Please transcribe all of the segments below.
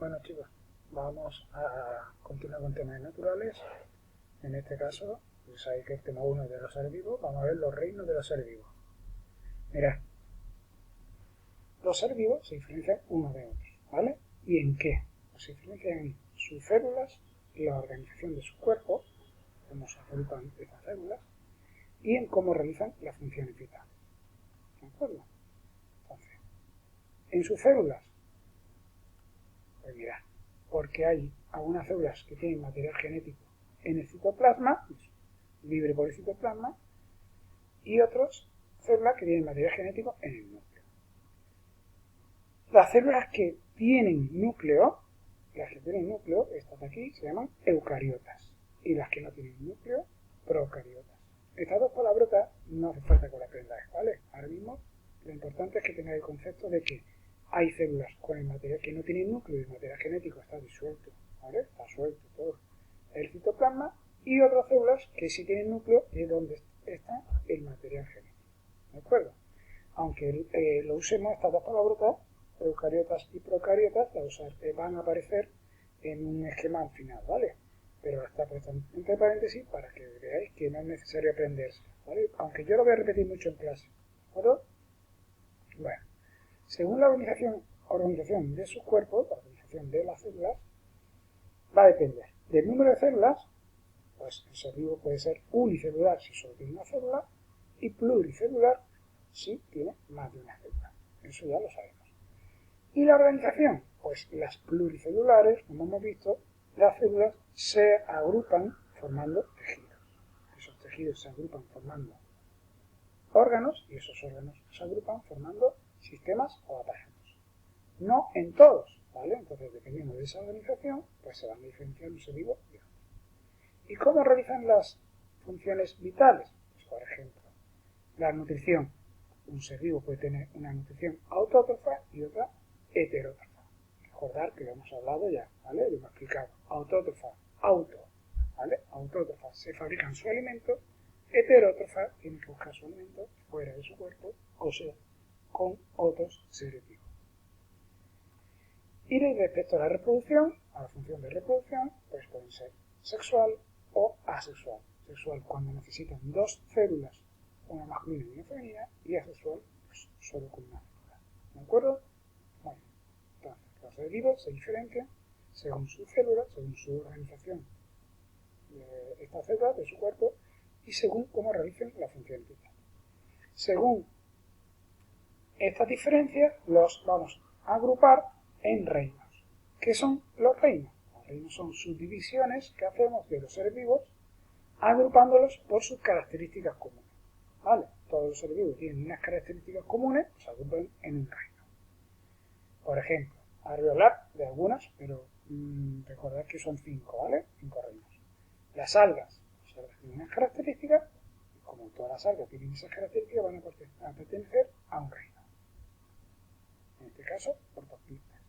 Bueno chicos, vamos a continuar con temas naturales. En este caso, pues sabéis que el tema 1 es de los seres vivos. Vamos a ver los reinos de los seres vivos. Mirad, los seres vivos se diferencian unos de otros, ¿vale? ¿Y en qué? Pues se diferencian en sus células, la organización de sus cuerpos, cómo se agrupan estas células, y en cómo realizan las funciones vitales. ¿De acuerdo? Entonces, en sus células, pues mirad, porque hay algunas células que tienen material genético en el citoplasma, libre por el citoplasma, y otras células que tienen material genético en el núcleo. Las células que tienen núcleo, estas de aquí, se llaman eucariotas, y las que no tienen núcleo, procariotas. Estas dos palabrotas no hace falta que las aprendáis, ¿vale? Ahora mismo lo importante es que tengáis el concepto de que hay células con el material que no tienen núcleo y el material genético está disuelto, ¿vale? Está suelto todo el citoplasma, y otras células que sí tienen núcleo y es donde está el material genético, ¿de acuerdo? Aunque lo usemos, estas dos palabrotas, eucariotas y procariotas, van a aparecer en un esquema al final, ¿vale? Pero está puesto entre paréntesis para que veáis que no es necesario aprenderse, ¿vale? Aunque yo lo voy a repetir mucho en clase, ¿de acuerdo? Bueno, según la organización de sus cuerpos, la organización de las células, va a depender del número de células. Pues el ser vivo puede ser unicelular si solo tiene una célula y pluricelular si tiene más de una célula. Eso ya lo sabemos. ¿Y la organización? Pues las pluricelulares, como hemos visto, las células se agrupan formando tejidos. Esos tejidos se agrupan formando órganos y esos órganos se agrupan formando sistemas o aparatos. No en todos, ¿vale? Entonces, dependiendo de esa organización, pues se van a diferenciar un ser vivo de otro. ¿Y cómo realizan las funciones vitales? Pues, por ejemplo, la nutrición. Un ser vivo puede tener una nutrición autótrofa y otra heterótrofa. Recordar que lo hemos hablado ya, ¿vale? Lo hemos explicado. Autótrofa, ¿vale? Autótrofa se fabrican su alimento, heterótrofa tiene que buscar su alimento fuera de su cuerpo, o sea, con otros seres vivos. Y respecto a la reproducción, a la función de reproducción, pues pueden ser sexual o asexual. Sexual cuando necesitan dos células, una masculina y una femenina, y asexual pues, solo con una célula. ¿De acuerdo? Bueno, entonces los seres vivos se diferencian según su célula, según su organización de esta célula, de su cuerpo, y según cómo realicen la función vital. Según estas diferencias, los vamos a agrupar en reinos. ¿Qué son los reinos? Los reinos son subdivisiones que hacemos de los seres vivos agrupándolos por sus características comunes. ¿Vale? Todos los seres vivos tienen unas características comunes, se agrupan en un reino. Por ejemplo, ahora voy a hablar de algunas, pero recordad que son 5, ¿vale? 5 reinos. Las algas tienen unas características, y como todas las algas tienen esas características, van a pertenecer a un reino. En este caso, protopistas.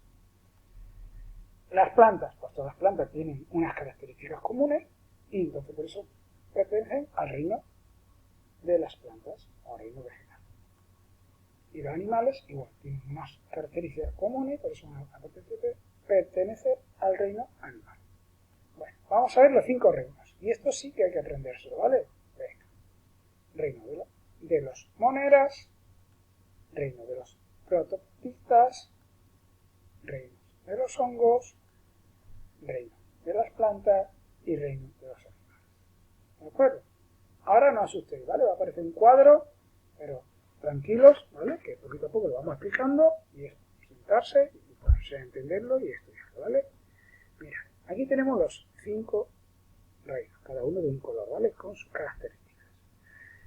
Las plantas, pues todas las plantas tienen unas características comunes y entonces por eso pertenecen al reino de las plantas o reino vegetal. Y los animales igual tienen unas características comunes, por eso van a pertenecer al reino animal. Bueno, vamos a ver los 5 reinos. Y esto sí que hay que aprendérselo, ¿vale? Venga. Reino de los moneras, reino de los protopistas, reino de los hongos, reino de las plantas y reino de los animales. ¿De acuerdo? Ahora no asustéis, ¿vale? Va a aparecer un cuadro, pero tranquilos, ¿vale? Que poquito a poco lo vamos explicando y es sentarse y ponerse a entenderlo y estudiarlo, ¿vale? Mira, aquí tenemos los 5 reinos, cada uno de un color, ¿vale? Con sus características.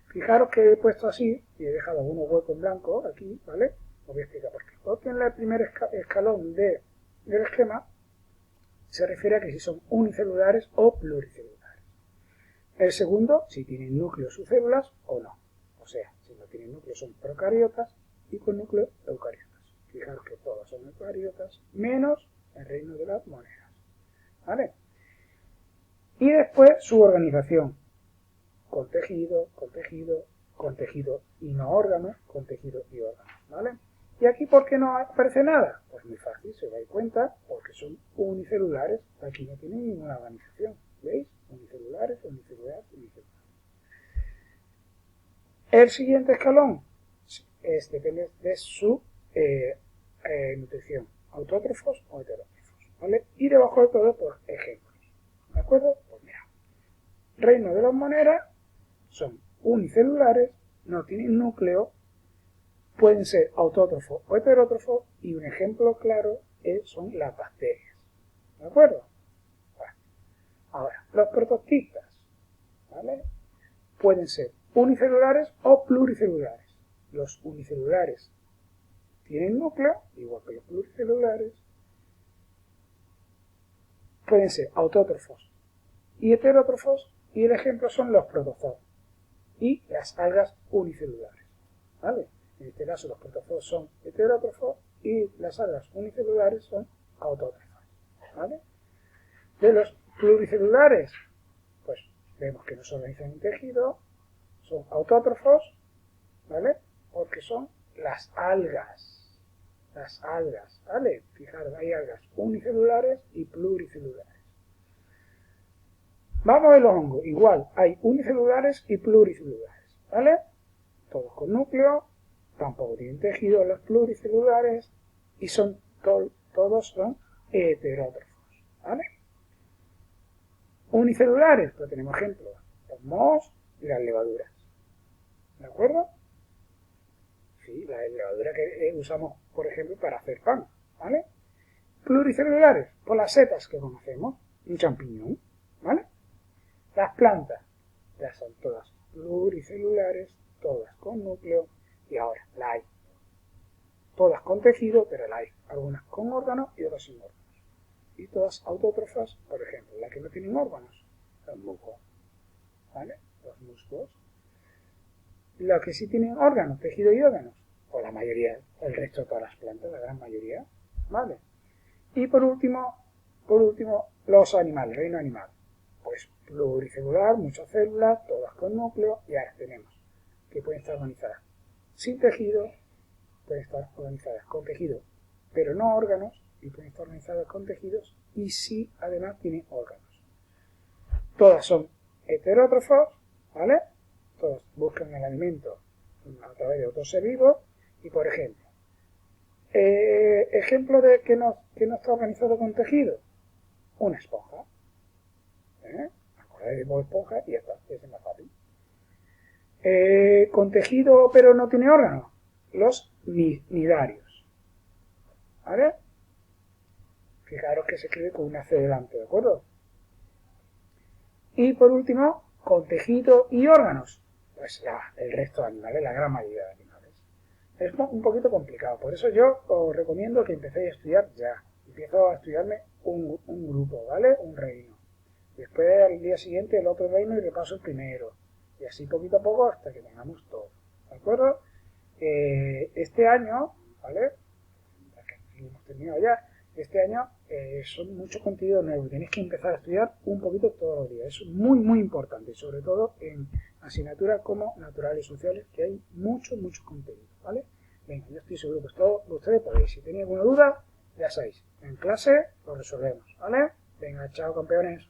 Fijaros que he puesto así y he dejado algunos huecos en blanco aquí, ¿vale? Os voy a explicar por qué. Porque en el primer escalón del esquema se refiere a que si son unicelulares o pluricelulares. El segundo, si tienen núcleo sus células o no. O sea, si no tienen núcleo son procariotas y con núcleo eucariotas. Fijaros que todas son eucariotas, menos el reino de las monedas. ¿Vale? Y después su organización. Con tejido y no órganos, con tejido y órganos. ¿Vale? ¿Y aquí por qué no aparece nada? Pues muy fácil, se dais cuenta, porque son unicelulares. Aquí no tienen ninguna organización. ¿Veis? Unicelulares, unicelulares, unicelulares. El siguiente escalón depende de su nutrición. Autótrofos o heterótrofos. ¿Vale? Y debajo de todo, pues, ejemplos. ¿De acuerdo? Pues mira. Reino de las moneras son unicelulares, no tienen núcleo, pueden ser autótrofos o heterótrofos, y un ejemplo claro son las bacterias. ¿De acuerdo? Bueno. Ahora, los protocistas, ¿vale? Pueden ser unicelulares o pluricelulares. Los unicelulares tienen núcleo, igual que los pluricelulares. Pueden ser autótrofos y heterótrofos, y el ejemplo son los protozoos y las algas unicelulares. ¿Vale? En este caso los protozoos son heterótrofos y las algas unicelulares son autótrofas. ¿Vale? De los pluricelulares, pues vemos que no se organizan en tejido, son autótrofos, ¿vale? Porque son las algas. Las algas, ¿vale? Fijaros, hay algas unicelulares y pluricelulares. Vamos a ver los hongos. Igual, hay unicelulares y pluricelulares, ¿vale? Todos con núcleo, tampoco tienen tejido los pluricelulares y son todos son heterótrofos, ¿vale? Unicelulares, pues tenemos ejemplos, los mohos y las levaduras, ¿de acuerdo? Sí, la levadura que usamos, por ejemplo, para hacer pan, ¿vale? Pluricelulares, pues las setas que conocemos, un champiñón, ¿vale? Las plantas, ya son todas pluricelulares, todas con núcleo, y ahora la hay. Todas con tejido, pero la hay algunas con órganos y otras sin órganos. Y todas autótrofas, por ejemplo, las que no tienen órganos, los musgos, ¿vale? Los musgos. Las que sí tienen órganos, tejido y órganos, pues la mayoría, el resto de todas las plantas, la gran mayoría, ¿vale? Y por último, los animales, el reino animal. Pues pluricelular, muchas células, todas con núcleo, y ahora tenemos que pueden estar organizadas sin tejido, pueden estar organizadas con tejido, pero no órganos, y pueden estar organizadas con tejidos, y sí, además, tienen órganos. Todas son heterótrofos, ¿vale? Todos buscan el alimento a través de otro ser vivo, y por ejemplo, ejemplo de que no está organizado con tejido, una esponja. Acordáis de Bob Esponja y ya está, es más fácil. Con tejido pero no tiene órganos, los nidarios. ¿Vale? Fijaros que se escribe con una C delante, ¿de acuerdo? Y por último, con tejido y órganos, pues el resto de animales, la gran mayoría de animales. Es un poquito complicado, por eso yo os recomiendo que empecéis a estudiar ya. Empiezo a estudiarme un grupo, ¿vale? Un reino. Después al día siguiente el otro reino y repaso el primero. Y así poquito a poco hasta que tengamos todo. ¿De acuerdo? Este año, ¿vale? Que hemos terminado ya. Este año son mucho contenido nuevo. Tenéis que empezar a estudiar un poquito todos los días. Es muy, muy importante. Sobre todo en asignaturas como naturales y sociales, que hay mucho contenido. ¿Vale? Venga, yo estoy seguro que todos ustedes podéis. Si tenéis alguna duda, ya sabéis. En clase lo resolvemos. ¿Vale? Venga, chao campeones.